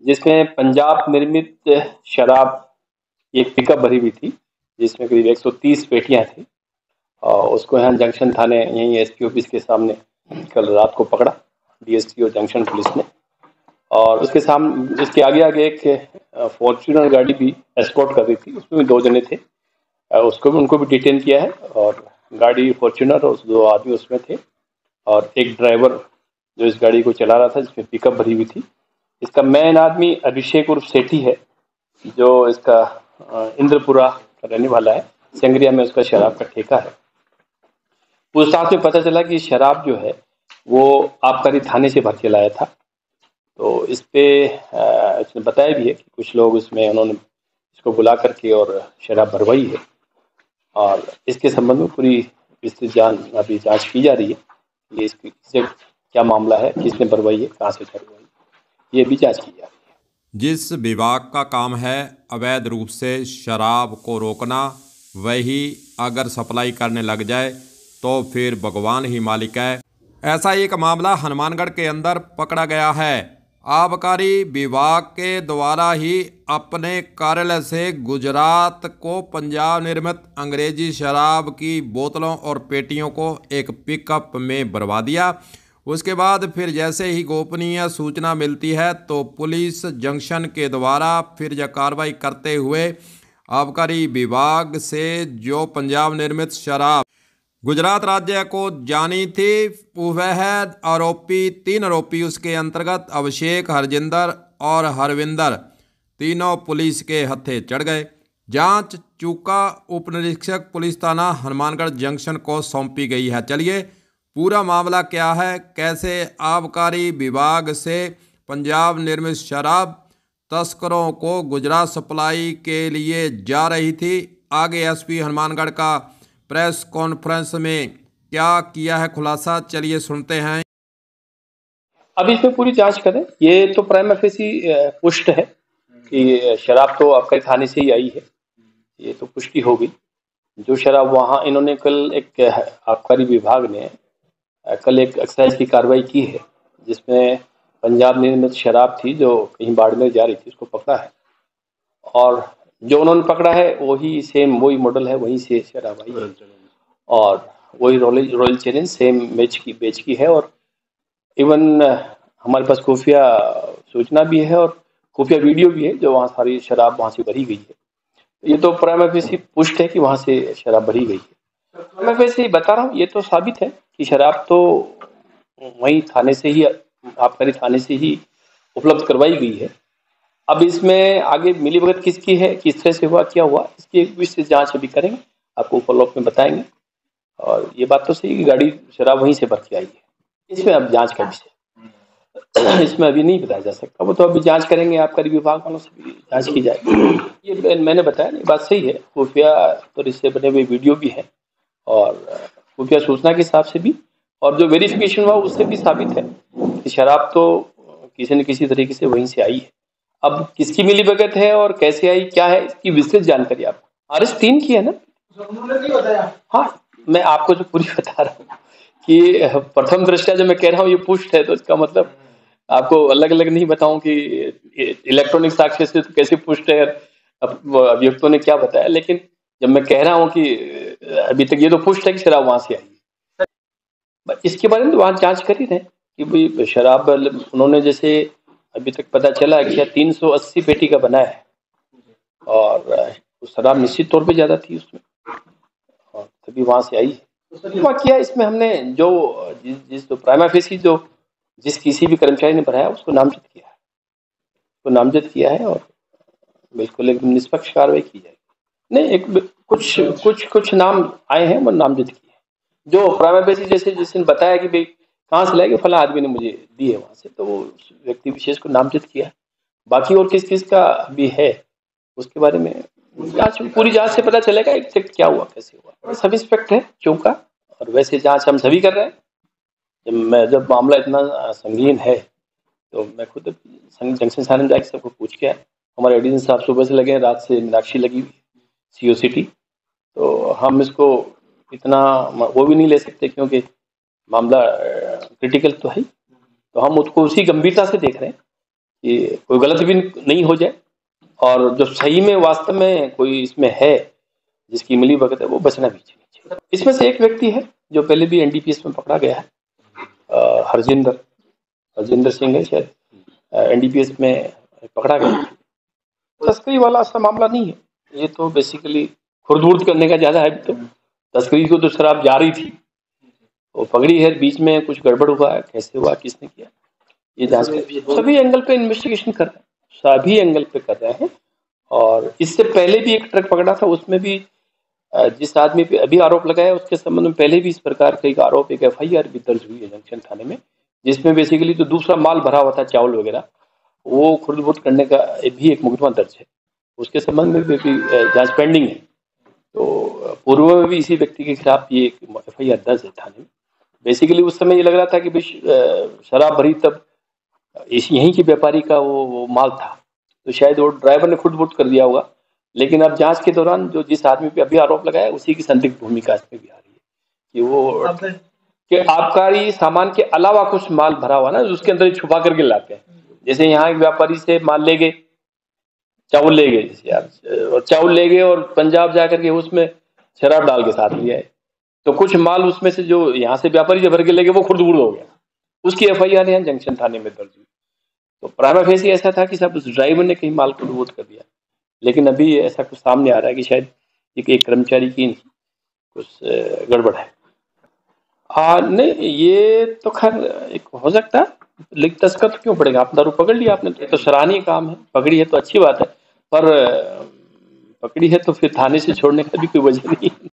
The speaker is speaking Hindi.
जिसमें पंजाब निर्मित शराब की एक पिकअप भरी हुई थी, जिसमें करीब 130 पेटियां थी। और उसको यहाँ जंक्शन थाने, यहीं एसपी ऑफिस के सामने कल रात को पकड़ा डीएसपी और जंक्शन पुलिस ने। और उसके सामने, उसके आगे आगे एक फॉर्च्यूनर गाड़ी भी एस्कॉर्ट कर रही थी, उसमें भी 2 जने थे। उसको भी, उनको भी डिटेन किया है। और गाड़ी फॉर्च्यूनर और 2 आदमी उसमें थे, और एक ड्राइवर जो इस गाड़ी को चला रहा था, जिसमें पिकअप भरी हुई थी। इसका मेन आदमी अभिषेक उर्फ सेठी है, जो इसका इंद्रपुरा का रहने वाला है। संग्रिया में उसका शराब का ठेका है। पूछताछ में पता चला कि शराब जो है वो आबकारी थाने से भर के लाया था। तो इस पे इसने बताया भी है कि कुछ लोग इसमें उन्होंने इसको बुला करके और शराब भरवाई है। और इसके संबंध में पूरी विस्तृत अभी जांच की जा रही है। ये इससे क्या मामला है, किसने भरवाई है, कहाँ से भरवाई, ये भी जांच की जा रही है। जिस विभाग का काम है अवैध रूप से शराब को रोकना, वही अगर सप्लाई करने लग जाए तो फिर भगवान ही मालिक है। ऐसा एक मामला हनुमानगढ़ के अंदर पकड़ा गया है। आबकारी विभाग के द्वारा ही अपने कार्यालय से गुजरात को पंजाब निर्मित अंग्रेजी शराब की बोतलों और पेटियों को एक पिकअप में भरवा दिया। उसके बाद फिर जैसे ही गोपनीय सूचना मिलती है तो पुलिस जंक्शन के द्वारा फिर यह कार्रवाई करते हुए आबकारी विभाग से जो पंजाब निर्मित शराब गुजरात राज्य को जानी थी, वह आरोपी 3 आरोपी उसके अंतर्गत अभिषेक, हरजिंदर और हरविंदर तीनों पुलिस के हत्थे चढ़ गए। जांच चूका उप निरीक्षक पुलिस थाना हनुमानगढ़ जंक्शन को सौंपी गई है। चलिए पूरा मामला क्या है, कैसे आबकारी विभाग से पंजाब निर्मित शराब तस्करों को गुजरात सप्लाई के लिए जा रही थी, आगे एसपी हनुमानगढ़ का प्रेस कॉन्फ्रेंस में क्या किया है खुलासा, चलिए सुनते हैं। अब इसमें पूरी जांच करें। ये तो प्राइमा फेसी पुष्ट है कि शराब तो आबकारी थाने से ही आई है, ये तो पुष्टि हो गई। जो शराब वहाँ इन्होंने कल एक आबकारी विभाग ने कल एक एक्साइज की कार्रवाई की है, जिसमें पंजाब निर्मित शराब थी जो कहीं बाड़मेर जा रही थी, उसको पकड़ा है। और जो उन्होंने पकड़ा है वही सेम, वही मॉडल है, वहीं से शराब आई है। और वही रॉयल चैलेंज सेम बेच की है। और इवन हमारे पास खुफिया सूचना भी है और खुफिया वीडियो भी है, जो वहाँ सारी शराब वहाँ से भरी गई है। ये तो प्राइमा फेसी पुष्ट है कि वहाँ से शराब भरी गई है। मैं वैसे ही बता रहा हूँ, ये तो साबित है कि शराब तो वहीं थाने से ही, आबकारी थाने से ही उपलब्ध करवाई गई है। अब इसमें आगे मिलीभगत किसकी है, किस तरह से हुआ, क्या हुआ, इसकी विस्तृत जांच अभी करेंगे, आपको फॉलोअप में बताएंगे। और ये बात तो सही कि गाड़ी शराब वहीं से भर के आई है, इसमें अब जांच का विषय इसमें अभी नहीं बताया जा सकता। वो तो अभी जांच करेंगे, आबकारी विभाग वालों से भी जांच की जाएगी। ये मैंने बताया, ये बात सही है। खुफिया तो इससे बने हुए वीडियो भी है और खुफिया सूचना के हिसाब से भी, और जो वेरिफिकेशन हुआ उससे भी साबित है कि शराब तो किसी न किसी तरीके से वहीं से आई है। अब किसकी मिलीभगत है और कैसे आई, क्या है, इसकी विस्तृत जानकारी आप RS 3 की है ना। हाँ, मैं आपको जो पूरी बता रहा हूँ कि प्रथम दृष्टया जो मैं कह रहा हूँ ये पुष्ट है, तो इसका मतलब आपको अलग अलग नहीं बताऊं कि इलेक्ट्रॉनिक साक्ष्य से तो कैसे पुष्ट है, अभियुक्तों ने क्या बताया। लेकिन जब मैं कह रहा हूँ कि अभी तक ये तो पुष्ट है कि शराब वहां से आई है, इसके बारे में तो वहां जांच कर ही रहे कि भाई शराब उन्होंने, जैसे अभी तक पता चला कि 380 पेटी का बना है, और शराब निश्चित तौर पे ज्यादा थी उसमें, और तभी वहां से आई है। किया इसमें हमने जो जिस जो प्राइमा फेसी जो जिस किसी भी कर्मचारी ने भराया उसको नामजद किया है, उसको नामजद किया है, और बिल्कुल एकदम निष्पक्ष कार्रवाई की जाएगी। नहीं, एक कुछ नाम आए हैं, वो नामजद किए हैं। जो प्राइमा फेसी जैसे जिसने बताया कि भाई कहाँ से लाए, फला आदमी ने मुझे दी है वहां से, तो वो व्यक्ति विशेष को नामजद किया है। बाकी और किस किस का भी है उसके बारे में पूरी जांच से पता चलेगा एग्जैक्ट क्या हुआ, कैसे हुआ। सब इंस्पेक्टर है चौका, और वैसे जांच हम सभी कर रहे हैं। जब मामला इतना संगीन है तो मैं खुद जंक्शन थाने में जाकर सबको पूछ के आया। हमारे एडीजन साहब सुबह से लगे हैं, रात से मीनाक्षी लगी हुई CO सिटी। तो हम इसको इतना वो भी नहीं ले सकते क्योंकि मामला क्रिटिकल तो है, तो हम उसको उसी गंभीरता से देख रहे हैं कि कोई गलत भी नहीं हो जाए और जो सही में वास्तव में कोई इसमें है जिसकी मिली भगत है वो बचना भी चाहिए। इसमें से एक व्यक्ति है जो पहले भी एनडीपीएस में पकड़ा गया है, हरजिंदर सिंह है शायद, एनडीपीएस में पकड़ा गया। तस्करी वाला ऐसा मामला नहीं है, ये तो बेसिकली खुर्द-बुर्द करने का ज्यादा है। तो तस्करी को तो शराब जारी थी, वो पकड़ी है, बीच में कुछ गड़बड़ हुआ है, कैसे हुआ, किसने किया, ये जांच सभी एंगल पे इन्वेस्टिगेशन कर रहे हैं, सभी एंगल पे कर रहे हैं। और इससे पहले भी एक ट्रक पकड़ा था, उसमें भी जिस आदमी पे अभी आरोप लगाया उसके संबंध में पहले भी इस प्रकार का एक आरोप, एक एफआईआर भी दर्ज हुई है जंक्शन थाने में, जिसमें बेसिकली तो दूसरा माल भरा हुआ था, चावल वगैरह, वो खुर्द-बुर्द करने का भी एक मुकदमा दर्ज है, उसके संबंध में भी जांच पेंडिंग है। तो पूर्व में भी इसी व्यक्ति के खिलाफ ये एफआईआर दर्ज है थाने में। बेसिकली उस समय ये लग रहा था कि शराब भरी, तब यहीं के व्यापारी का वो माल था, तो शायद वो ड्राइवर ने खुर्द-बुर्द कर दिया होगा। लेकिन अब जांच के दौरान जो जिस आदमी पे अभी आरोप लगाया उसी की संदिग्ध भूमिका इसमें भी आ रही है कि वो कि आबकारी सामान के अलावा कुछ माल भरा हुआ ना, उसके अंदर छुपा करके लाते हैं। जैसे यहाँ एक व्यापारी से माल ले गए, चावल ले गए, जैसे आप चावल ले गए और पंजाब जाकर के उसमें शराब डाल के साथ ले आए, तो कुछ माल उसमें से जो यहाँ से व्यापारी जो भर के ले गए वो खुर्द-बुर्द हो गया, उसकी एफआईआर यहाँ जंक्शन थाने में दर्ज हुई। तो प्राइमा फेसी ऐसा था कि सब उस ड्राइवर ने कहीं माल खुर्द-बुर्द कर दिया, लेकिन अभी ऐसा कुछ सामने आ रहा है कि शायद एक कर्मचारी की कुछ गड़बड़ है। नहीं, ये तो खैर एक हो सकता है, लेकिन तस्कर तो क्यों पड़ेगा, आप दारू पकड़ लिया आपने, तो सराहनीय काम है, पकड़ी है तो अच्छी बात है, पर पकड़ी है तो फिर थाने से छोड़ने का भी कोई वजह नहीं है।